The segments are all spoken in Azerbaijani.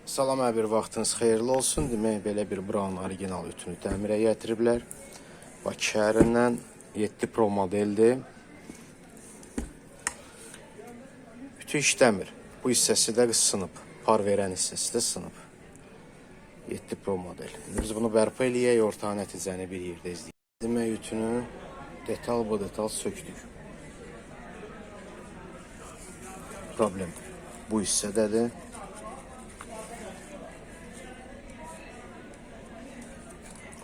Salam, hər bir vaxtınız xeyirli olsun. Demək, belə bir Braun orijinal ütünü təmirə gətiriblər. Bakı şəhərindən 7 Pro modeldir. Ütü işləmir. Bu hissəsi də sınıb. Par verən hissəsi də sınıb. 7 Pro model. Biz bunu bərpa eləyək, orta nəticəni bir yerdə izləyək. Demək, ütünü detal bu detal söktük. Problem bu hissədədir.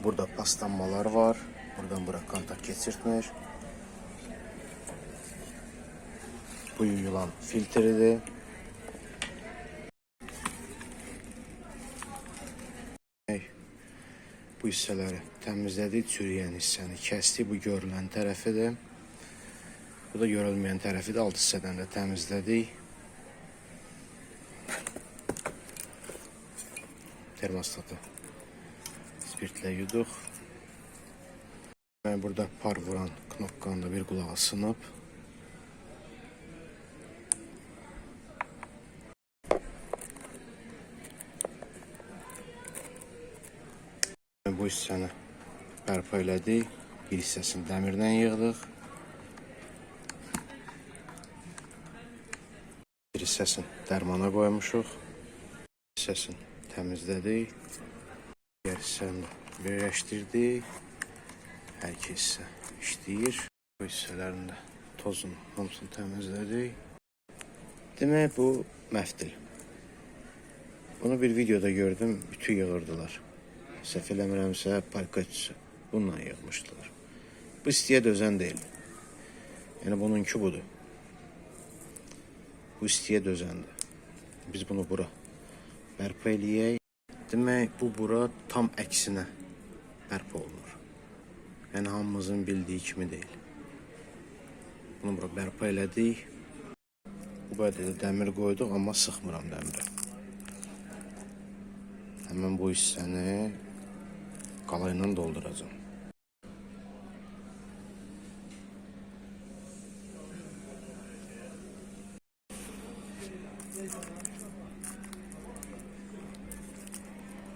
Burada paslanmalar var. Buradan bura kontak keçirtmir. Bu yuyulan filtridir. Bu hissələri təmizlədik. Çürüyən hissəni kəsdik. Bu görülən tərəfidir. Bu da görülməyən tərəfidir. Alt hissədən də təmizlədik. Termostatı spirtlə yuduq. Burada par vuran knopkanın da bir qulağı sınıb. Bu hissəni bərpa elədik. Bir hissəsini dəmirdən yığdıq. Bir hissəsini dərmana qoymuşuq. Bir hissəsini təmizlədik. Diğer hissəni birləşdirdik. Hər iki hissə işləyir. Bu hissələrin də tozunu, hamısını təmizlədik. Demək, bu məftil. Bunu bir videoda gördüm, ütü yığırdılar. Səhv eləmirəmsə, parka ütüsü. Bununla yığmışdılar. Bu istiyə dözən deyil. Yəni, bununki budur. Bu istiyə dözəndir. Biz bunu bura bərpa eləyək. Demək, bu bura tam əksinə bərpa olunur. Yəni, hamımızın bildiyi kimi deyil. Bunu bura bərpa elədik. Bu bədədə dəmir qoyduq, amma sıxmıram dəmiri. Həmən bu hissəni qalayla dolduracağım.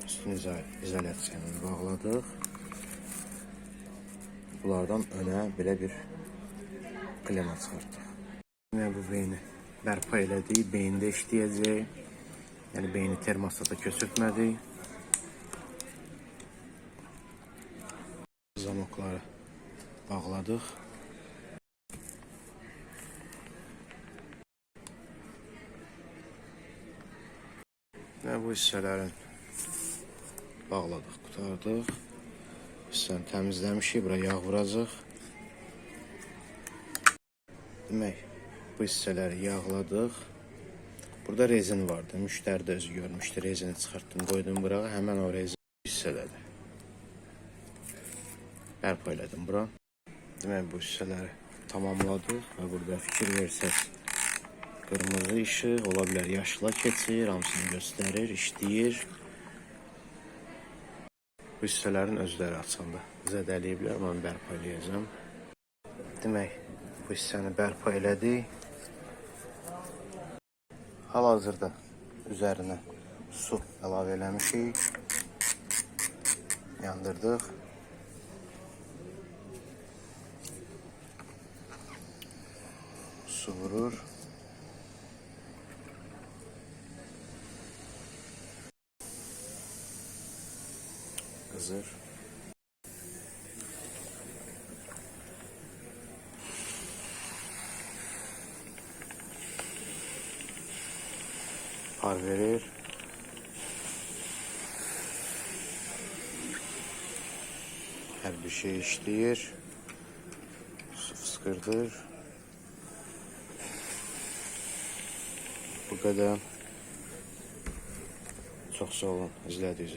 Üstün izolyasiyonu bağladıq. Bunlardan önə belə bir klema çıxartdıq. Bu beyni bərpa elədik, beyində işləyəcək. Yəni, beyni termostata köçürtmədik. Zamokları bağladıq. Və bu hissələrin bağladıq, qutardıq. Hissəni təmizləmişik, bura yağ vuracaq. Demək, bu hissələri yağladıq. Burada rezin vardı, müştəri də özü görmüşdü. Rezini çıxartdım, qoydum bura, həmən o rezin hissədədir. Bərpa elədim bura. Demək, bu hissələri tamamladıq və burada fikir versək, qırmızı işıq, ola bilər yaşla keçir, hamısını göstərir, işləyir. Bu hissələrin özləri açanda zədələyiblər, mən bərpa eləyəcəm. Demək, bu hissəni bərpa elədik. Hal-hazırda üzərinə su əlavə eləmişik. Yandırdıq. Su vurur. Qızır. Par verir. Hər bir şey işləyir. Su fıskırdır. Bu qədər. Çox sağ olun, izlədiyiniz üçün.